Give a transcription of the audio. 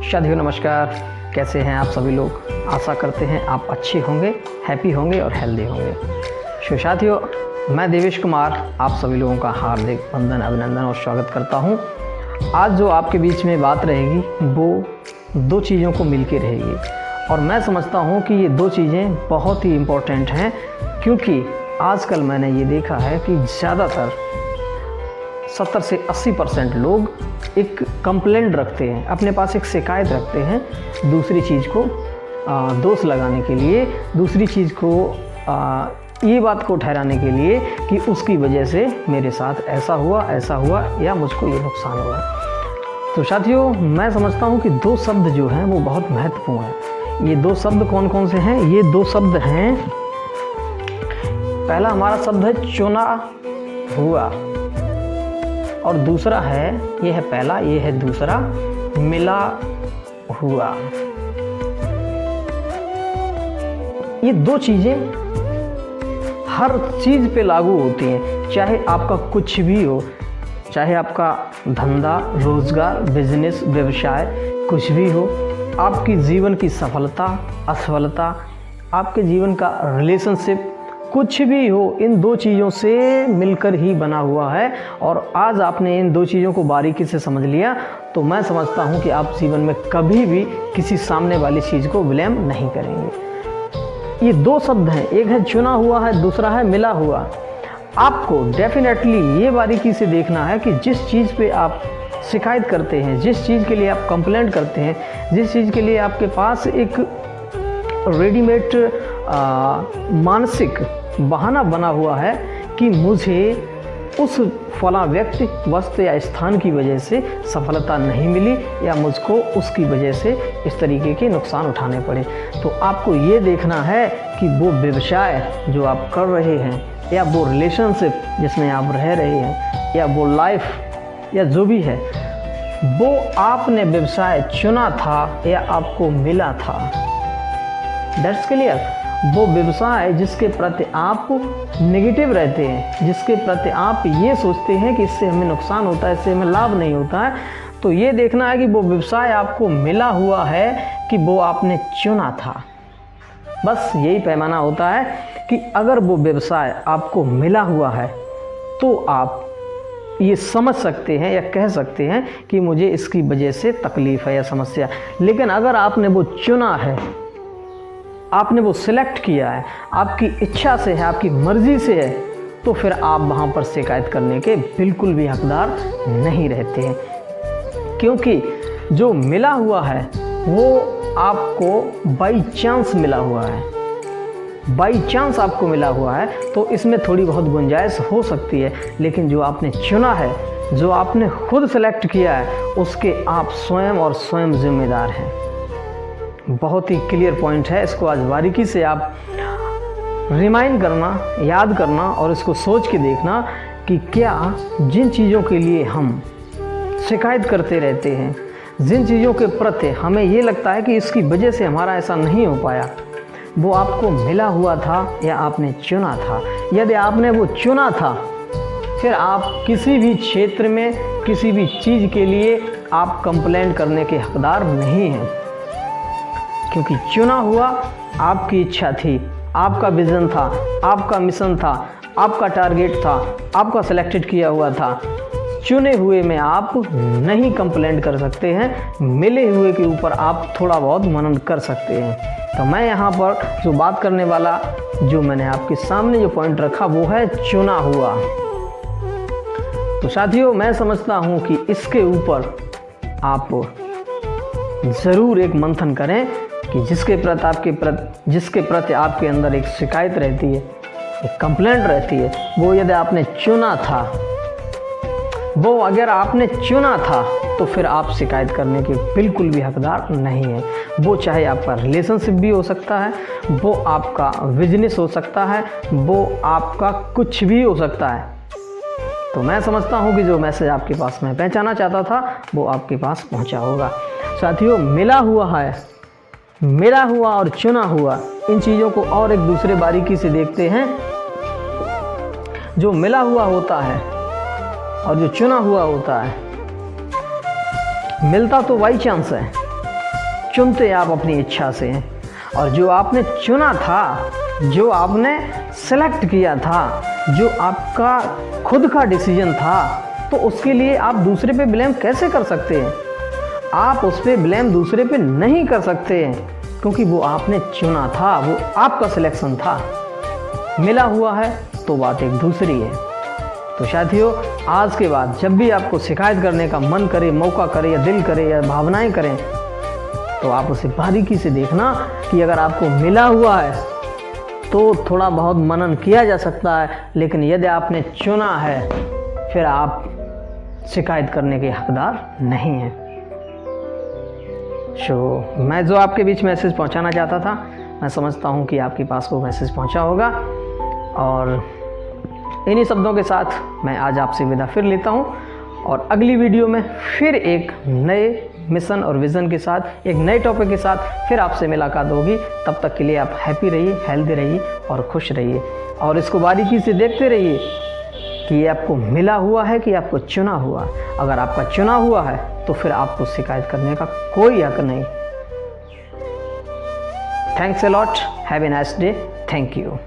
साथियों नमस्कार, कैसे हैं आप सभी लोग। आशा करते हैं आप अच्छे होंगे, हैप्पी होंगे और हेल्दी होंगे। साथियों, मैं देवेश कुमार आप सभी लोगों का हार्दिक वंदन, अभिनंदन और स्वागत करता हूं। आज जो आपके बीच में बात रहेगी वो दो चीज़ों को मिलके रहेगी और मैं समझता हूं कि ये दो चीज़ें बहुत ही इम्पोर्टेंट हैं, क्योंकि आजकल मैंने ये देखा है कि ज़्यादातर 70 से 80% लोग एक कंप्लेंट रखते हैं, अपने पास एक शिकायत रखते हैं दूसरी चीज़ को दोष लगाने के लिए, दूसरी चीज़ को ये बात को ठहराने के लिए कि उसकी वजह से मेरे साथ ऐसा हुआ या मुझको ये नुकसान हुआ। तो साथियों, मैं समझता हूँ कि दो शब्द जो हैं वो बहुत महत्वपूर्ण हैं। ये दो शब्द कौन कौन से हैं? ये दो शब्द हैं, पहला हमारा शब्द है चुना हुआ और दूसरा है, ये है पहला, ये है दूसरा, मिला हुआ। ये दो चीज़ें हर चीज़ पे लागू होती हैं, चाहे आपका कुछ भी हो, चाहे आपका धंधा, रोजगार, बिजनेस, व्यवसाय कुछ भी हो, आपकी जीवन की सफलता, असफलता, आपके जीवन का रिलेशनशिप कुछ भी हो, इन दो चीज़ों से मिलकर ही बना हुआ है। और आज आपने इन दो चीज़ों को बारीकी से समझ लिया तो मैं समझता हूँ कि आप जीवन में कभी भी किसी सामने वाली चीज़ को ब्लेम नहीं करेंगे। ये दो शब्द हैं, एक है चुना हुआ है, दूसरा है मिला हुआ। आपको डेफिनेटली ये बारीकी से देखना है कि जिस चीज़ पे आप शिकायत करते हैं, जिस चीज़ के लिए आप कंप्लेंट करते हैं, जिस चीज़ के लिए आपके पास एक रेडीमेड मानसिक बहाना बना हुआ है कि मुझे उस फला व्यक्ति, वस्तु या स्थान की वजह से सफलता नहीं मिली या मुझको उसकी वजह से इस तरीके के नुकसान उठाने पड़े, तो आपको ये देखना है कि वो व्यवसाय जो आप कर रहे हैं या वो रिलेशनशिप जिसमें आप रह रहे हैं या वो लाइफ या जो भी है, वो आपने व्यवसाय चुना था या आपको मिला था। That's clear. वो व्यवसाय जिसके प्रति आप नेगेटिव रहते हैं, जिसके प्रति आप ये सोचते हैं कि इससे हमें नुकसान होता है, इससे हमें लाभ नहीं होता है, तो ये देखना है कि वो व्यवसाय आपको मिला हुआ है कि वो आपने चुना था। बस यही पैमाना होता है कि अगर वो व्यवसाय आपको मिला हुआ है तो आप ये समझ सकते हैं या कह सकते हैं कि मुझे इसकी वजह से तकलीफ़ है या समस्या। लेकिन अगर आपने वो चुना है, आपने वो सिलेक्ट किया है, आपकी इच्छा से है, आपकी मर्ज़ी से है, तो फिर आप वहाँ पर शिकायत करने के बिल्कुल भी हकदार नहीं रहते हैं, क्योंकि जो मिला हुआ है वो आपको बाई चांस मिला हुआ है। बाई चांस आपको मिला हुआ है तो इसमें थोड़ी बहुत गुंजाइश हो सकती है, लेकिन जो आपने चुना है, जो आपने खुद सेलेक्ट किया है, उसके आप स्वयं और स्वयं जिम्मेदार हैं। बहुत ही क्लियर पॉइंट है, इसको आज बारीकी से आप रिमाइंड करना, याद करना और इसको सोच के देखना कि क्या जिन चीज़ों के लिए हम शिकायत करते रहते हैं, जिन चीज़ों के प्रति हमें ये लगता है कि इसकी वजह से हमारा ऐसा नहीं हो पाया, वो आपको मिला हुआ था या आपने चुना था। यदि आपने वो चुना था, फिर आप किसी भी क्षेत्र में किसी भी चीज़ के लिए आप कंप्लेंट करने के हकदार नहीं हैं, क्योंकि चुना हुआ आपकी इच्छा थी, आपका विज़न था, आपका मिशन था, आपका टारगेट था, आपका सिलेक्टेड किया हुआ था। चुने हुए में आप नहीं कंप्लेंट कर सकते हैं, मिले हुए के ऊपर आप थोड़ा बहुत मनन कर सकते हैं। तो मैं यहाँ पर जो बात करने वाला, जो मैंने आपके सामने जो पॉइंट रखा वो है चुना हुआ। तो साथियों, मैं समझता हूँ कि इसके ऊपर आप ज़रूर एक मंथन करें कि जिसके प्रति आपके अंदर एक शिकायत रहती है, एक कंप्लेंट रहती है, वो यदि आपने चुना था, वो अगर आपने चुना था तो फिर आप शिकायत करने के बिल्कुल भी हकदार नहीं है। वो चाहे आपका रिलेशनशिप भी हो सकता है, वो आपका बिजनेस हो सकता है, वो आपका कुछ भी हो सकता है। तो मैं समझता हूँ कि जो मैसेज आपके पास मैं पहुँचाना चाहता था वो आपके पास पहुँचा होगा। साथियों, मिला हुआ और चुना हुआ, इन चीज़ों को और एक दूसरे बारीकी से देखते हैं। जो मिला हुआ होता है और जो चुना हुआ होता है, मिलता तो बाई चांस है, चुनते आप अपनी इच्छा से हैं, और जो आपने चुना था, जो आपने सेलेक्ट किया था, जो आपका खुद का डिसीजन था, तो उसके लिए आप दूसरे पे ब्लेम कैसे कर सकते हैं? आप उस पर ब्लेम दूसरे पे नहीं कर सकते हैं, क्योंकि वो आपने चुना था, वो आपका सिलेक्शन था। मिला हुआ है तो बात एक दूसरी है। तो साथियों, आज के बाद जब भी आपको शिकायत करने का मन करे, मौका करे, या दिल करे, या भावनाएं करें, तो आप उसे बारीकी से देखना कि अगर आपको मिला हुआ है तो थोड़ा बहुत मनन किया जा सकता है, लेकिन यदि आपने चुना है फिर आप शिकायत करने के हकदार नहीं हैं। मैं जो आपके बीच मैसेज पहुंचाना चाहता था, मैं समझता हूं कि आपके पास वो मैसेज पहुंचा होगा, और इन्हीं शब्दों के साथ मैं आज आपसे विदा फिर लेता हूं, और अगली वीडियो में फिर एक नए मिशन और विज़न के साथ, एक नए टॉपिक के साथ फिर आपसे मुलाकात होगी। तब तक के लिए आप हैप्पी रहिए, हेल्दी रहिए और खुश रहिए, और इसको बारीकी से देखते रहिए कि ये आपको मिला हुआ है कि आपको चुना हुआ। अगर आपका चुना हुआ है तो फिर आपको शिकायत करने का कोई हक नहीं। Thanks a lot, have a nice day, thank you.